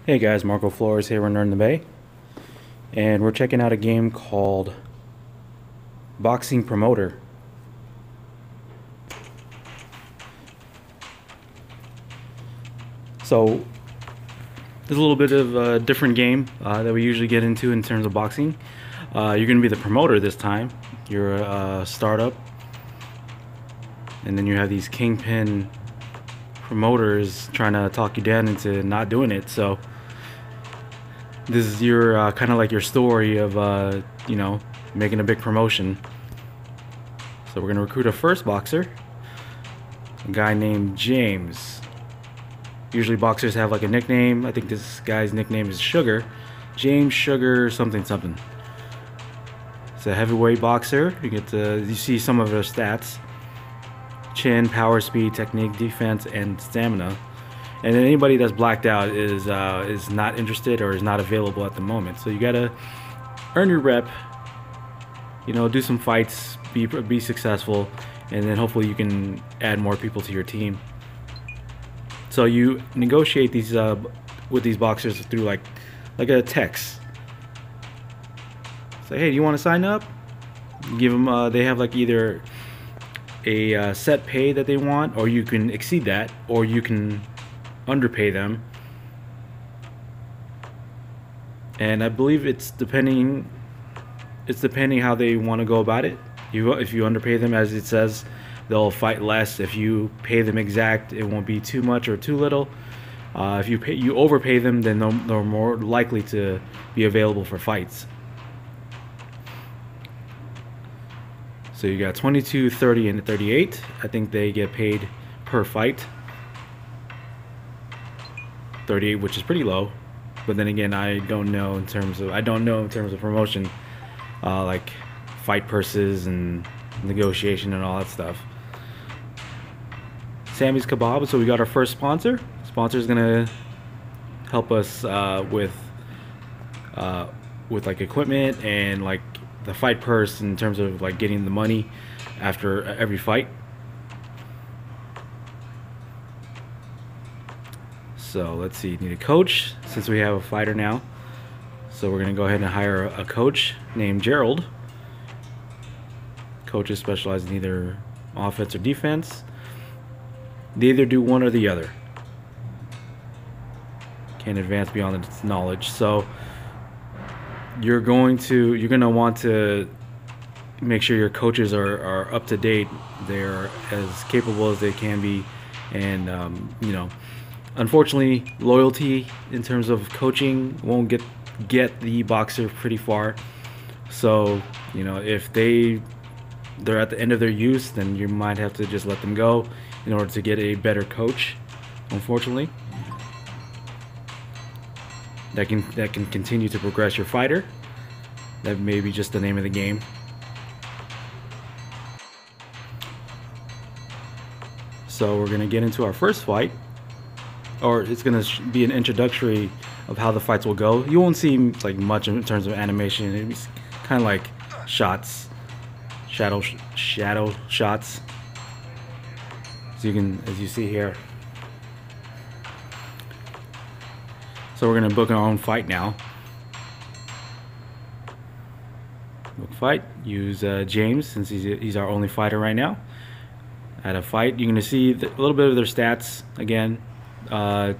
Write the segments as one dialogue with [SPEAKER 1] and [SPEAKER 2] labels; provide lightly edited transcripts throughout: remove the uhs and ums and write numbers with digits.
[SPEAKER 1] Hey guys, Marco Flores here, we're in the Bay, and we're checking out a game called Boxing Promoter. So, there's a little bit of a different game that we usually get into in terms of boxing. You're going to be the promoter this time. You're a startup, and then you have these kingpin promoters trying to talk you down into not doing it. So, this is your kind of like your story of making a big promotion. So we're gonna recruit a first boxer, a guy named James. Usually boxers have like a nickname. I think this guy's nickname is Sugar. James Sugar something something. It's a heavyweight boxer. You see some of their stats: chin, power, speed, technique, defense, and stamina. And then anybody that's blacked out is not interested or is not available at the moment. So you gotta earn your rep. Do some fights, be successful, and then hopefully you can add more people to your team. So you negotiate these with these boxers through like a text. Say, hey, do you want to sign up? Give them. They have like either a set pay that they want, or you can exceed that, or you can underpay them. And I believe it's depending how they want to go about it. If you underpay them, as it says, they'll fight less. If you pay them exact, it won't be too much or too little. If you overpay them, then they're more likely to be available for fights. So you got 22, 30, and 38. I think they get paid per fight. 38, which is pretty low, but then again, I don't know in terms of promotion, like fight purses and negotiation and all that stuff. Sammy's Kebab. So we got our first sponsor. Sponsor's gonna help us with like equipment and like the fight purse in terms of like getting the money after every fight. So let's see, need a coach since we have a fighter now. So we're gonna go ahead and hire a coach named Gerald. Coaches specialize in either offense or defense. They either do one or the other. Can't advance beyond its knowledge. So you're gonna want to make sure your coaches are up to date. They're as capable as they can be, and unfortunately, loyalty in terms of coaching won't get the boxer pretty far. So if they're at the end of their use, then you might have to just let them go in order to get a better coach. Unfortunately, that can continue to progress your fighter. That may be just the name of the game. So we're gonna get into our first fight. Or it's gonna be an introductory of how the fights will go. You won't see like much in terms of animation. It's kind of like shots, shadow shots. So as you see here. So we're gonna book our own fight now. Book fight. Use James since he's our only fighter right now. At a fight, you're gonna see a little bit of their stats again. And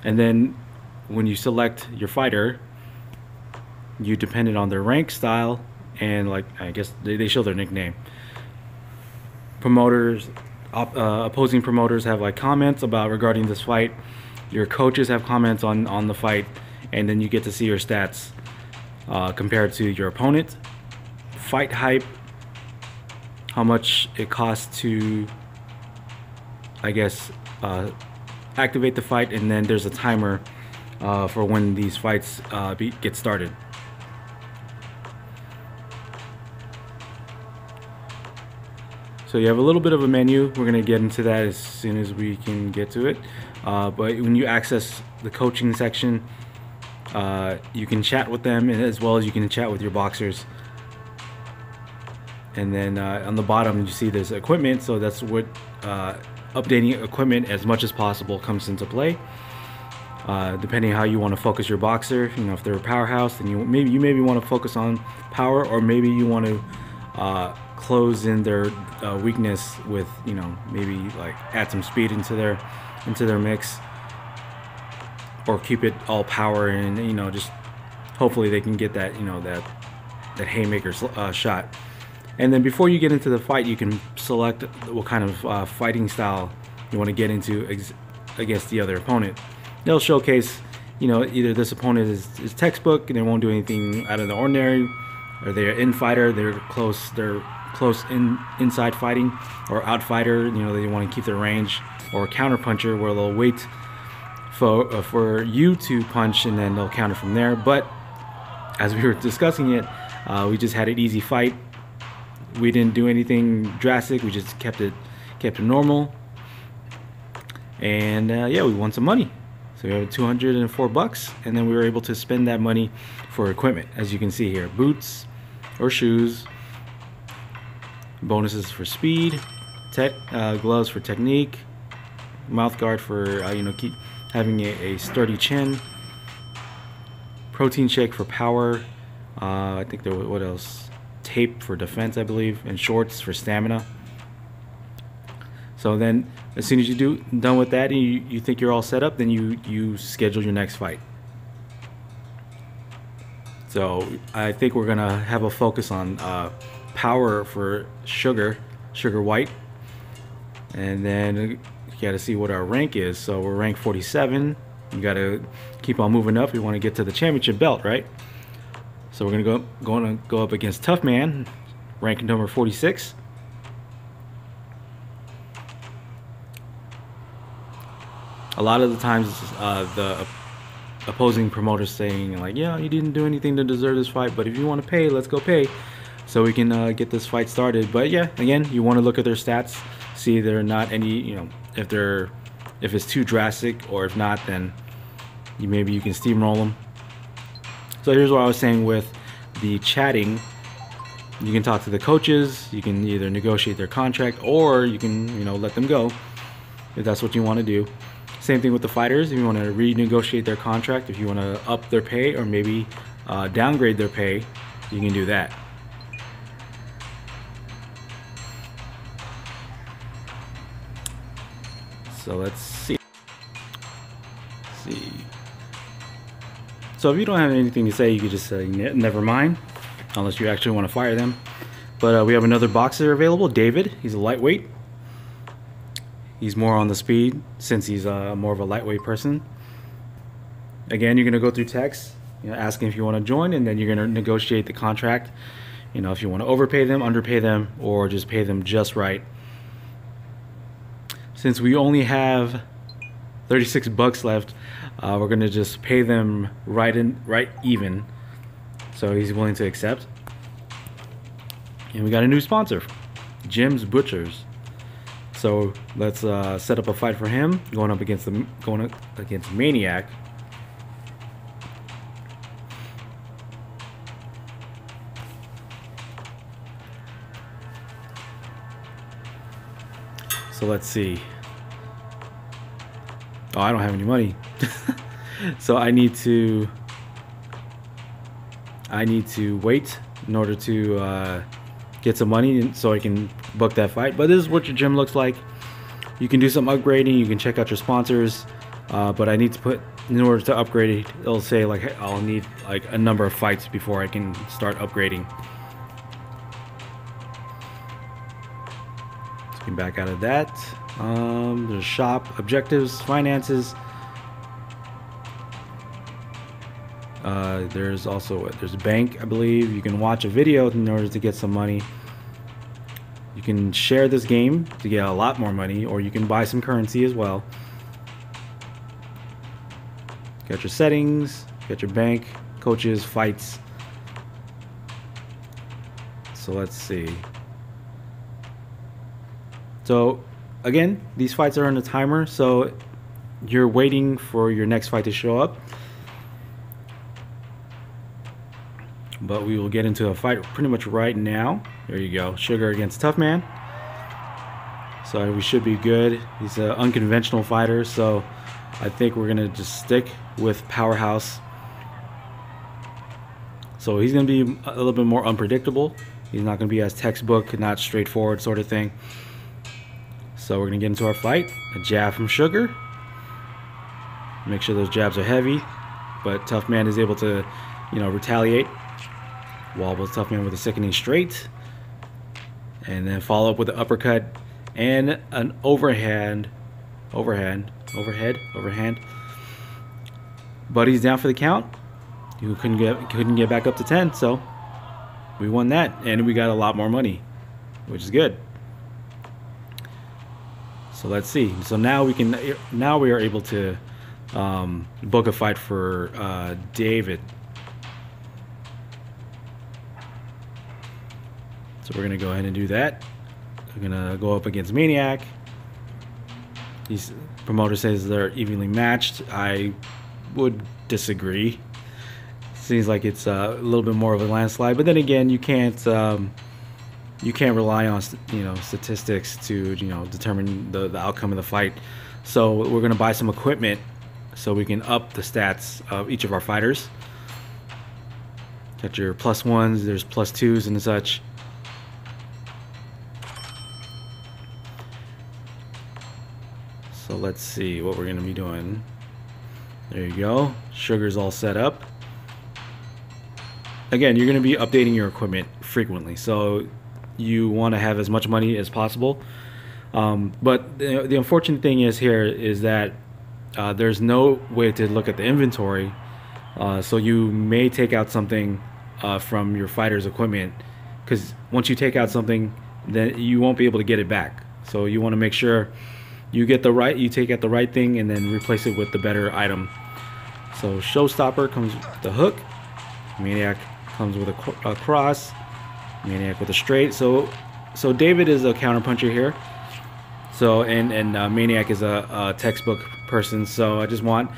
[SPEAKER 1] then when you select your fighter, you dependent on their rank, style, and like I guess they show their nickname. Promoters, opposing promoters have like comments regarding this fight. Your coaches have comments on the fight, and then you get to see your stats compared to your opponent. Fight hype, how much it costs to, I guess, activate the fight, and then there's a timer for when these fights get started. So you have a little bit of a menu. We're gonna get into that as soon as we can get to it. But when you access the coaching section, you can chat with them, and as well as you can chat with your boxers. And then on the bottom you see there's equipment, so that's what updating equipment as much as possible comes into play. depending how you want to focus your boxer. You know, if they're a powerhouse, then you maybe want to focus on power, or maybe you want to close in their weakness with, you know, maybe like add some speed into their mix, or keep it all power, and you know, just hopefully they can get that, you know, that haymaker shot. And then before you get into the fight, you can select what kind of fighting style you want to get into against the other opponent. They'll showcase, you know, either this opponent is textbook and they won't do anything out of the ordinary, or they're in fighter, they're close inside fighting, or out fighter, you know, they want to keep their range, or counter puncher, where they'll wait for you to punch and then they'll counter from there. But as we were discussing it, we just had an easy fight. We didn't do anything drastic. We just kept it normal, and yeah, we won some money. So we have 204 bucks, and then we were able to spend that money for equipment, as you can see here: boots or shoes, bonuses for speed, gloves for technique, mouth guard for you know, keep having a sturdy chin, protein shake for power. I think there was, what else? Tape for defense, I believe, and shorts for stamina. So then, as soon as you're done with that, and you think you're all set up, then you schedule your next fight. So I think we're gonna have a focus on power for sugar white, and then you gotta see what our rank is. So we're rank 47. You gotta keep on moving up. We want to get to the championship belt, right? So we're gonna go up against Tough Man, rank number 46. A lot of the times, the opposing promoters saying like, "Yeah, you didn't do anything to deserve this fight, but if you want to pay, let's go pay, so we can get this fight started." But yeah, again, you want to look at their stats, see they're not any, you know, if it's too drastic, or if not, then maybe you can steamroll them. So here's what I was saying with the chatting. You can talk to the coaches, you can either negotiate their contract, or you can, you know, let them go if that's what you want to do. Same thing with the fighters. If you want to renegotiate their contract, if you want to up their pay, or maybe downgrade their pay, you can do that. So let's see. So if you don't have anything to say, you could just say never mind, unless you actually want to fire them. But we have another boxer available, David. He's a lightweight. He's more on the speed, since he's more of a lightweight person. Again, you're gonna go through text, you know, asking if you want to join, and then you're gonna negotiate the contract. You know, if you want to overpay them, underpay them, or just pay them just right. Since we only have 36 bucks left, we're gonna just pay them right even. So he's willing to accept. And we got a new sponsor, Jim's Butchers. So let's set up a fight for him, going up against Maniac. So let's see. Oh, I don't have any money. So I need to wait in order to get some money so I can book that fight. But this is what your gym looks like. You can do some upgrading, you can check out your sponsors, but I need to put, in order to upgrade it, it'll say like, hey, I'll need like a number of fights before I can start upgrading. So get back out of that. There's shop, objectives, finances. There's also, there's a bank, I believe. You can watch a video in order to get some money. You can share this game to get a lot more money, or you can buy some currency as well. Got your settings, got your bank, coaches, fights. So let's see. So again, these fights are on a timer, so you're waiting for your next fight to show up. But we will get into a fight pretty much right now. There you go, Sugar against Tough Man. So we should be good. He's an unconventional fighter, so I think we're gonna just stick with Powerhouse. So he's gonna be a little bit more unpredictable. He's not gonna be as textbook, not straightforward sort of thing. So we're gonna get into our fight. A jab from Sugar. Make sure those jabs are heavy, but Tough Man is able to, you know, retaliate. Wobbles Tough Man with a sickening straight, and then follow up with an uppercut and an overhand. But he's down for the count. You couldn't get back up to 10, so we won that, and we got a lot more money, which is good. So let's see. So now we are able to book a fight for David. So we're gonna go ahead and do that. We're gonna go up against Maniac. These promoter says they're evenly matched. I would disagree. Seems like it's a little bit more of a landslide, but then again, you can't rely on, you know, statistics to, you know, determine the outcome of the fight. So we're gonna buy some equipment so we can up the stats of each of our fighters. Got your +1s, there's +2s and such. So let's see what we're gonna be doing. There you go. Sugar's all set up. Again, you're gonna be updating your equipment frequently, so you want to have as much money as possible. But the unfortunate thing is here is that there's no way to look at the inventory. So you may take out something from your fighter's equipment, because once you take out something, then you won't be able to get it back. So you want to make sure you take out the right thing and then replace it with the better item. So Showstopper comes with the hook. Maniac comes with a cross. Maniac with a straight. So David is a counterpuncher here. So and Maniac is a textbook person. So I just want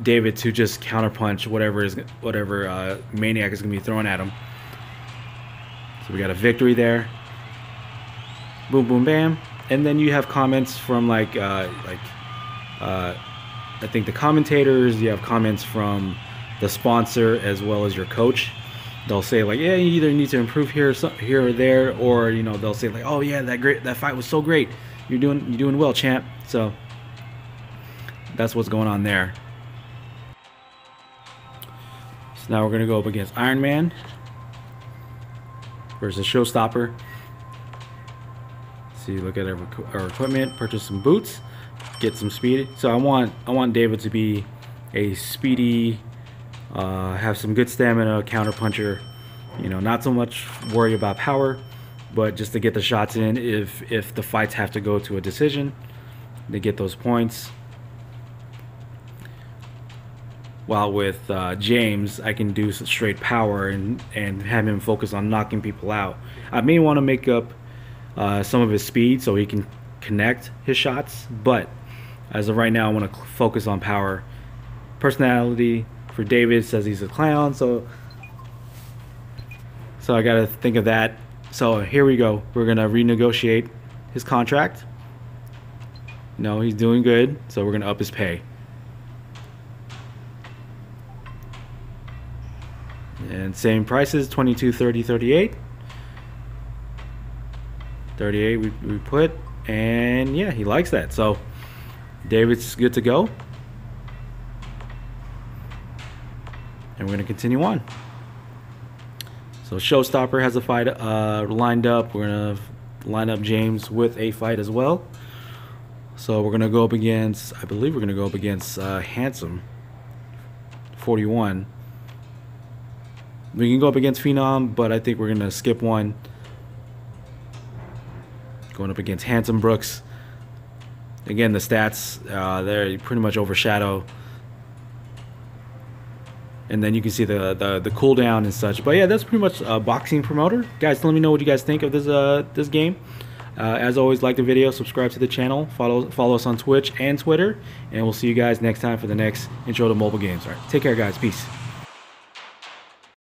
[SPEAKER 1] David to just counterpunch whatever Maniac is gonna be throwing at him. So we got a victory there. Boom, boom, bam. And then you have comments from I think the commentators. You have comments from the sponsor as well as your coach. They'll say like, yeah, you either need to improve here or there, or, you know, they'll say like, oh yeah, that fight was so great. You're doing well, champ. So that's what's going on there. So now we're gonna go up against Iron Man versus Showstopper. See, look at our equipment. Purchase some boots. Get some speed. So I want David to be a speedy, have some good stamina, counter puncher. You know, not so much worry about power, but just to get the shots in. If the fights have to go to a decision, they get those points. While with James, I can do some straight power and have him focus on knocking people out. I may want to make up some of his speed so he can connect his shots, but as of right now, I want to focus on power. Personality for David says he's a clown, so I gotta think of that. So here we go. We're gonna renegotiate his contract. No, he's doing good, so we're gonna up his pay. And same prices, 22, 30, 38. 38 we put, and yeah, he likes that. So David's good to go. And we're gonna continue on. So Showstopper has a fight lined up. We're gonna line up James with a fight as well. So we're gonna go up against, I believe we're gonna go up against Handsome 41. We can go up against Phenom, but I think we're gonna skip one. Going up against Handsome Brooks. Again, the stats they pretty much overshadow. And then you can see the cooldown and such. But yeah, that's pretty much a boxing promoter. Guys, let me know what you guys think of this game. As always, like the video, subscribe to the channel, follow us on Twitch and Twitter, and we'll see you guys next time for the next intro to mobile games. All right, take care, guys. Peace.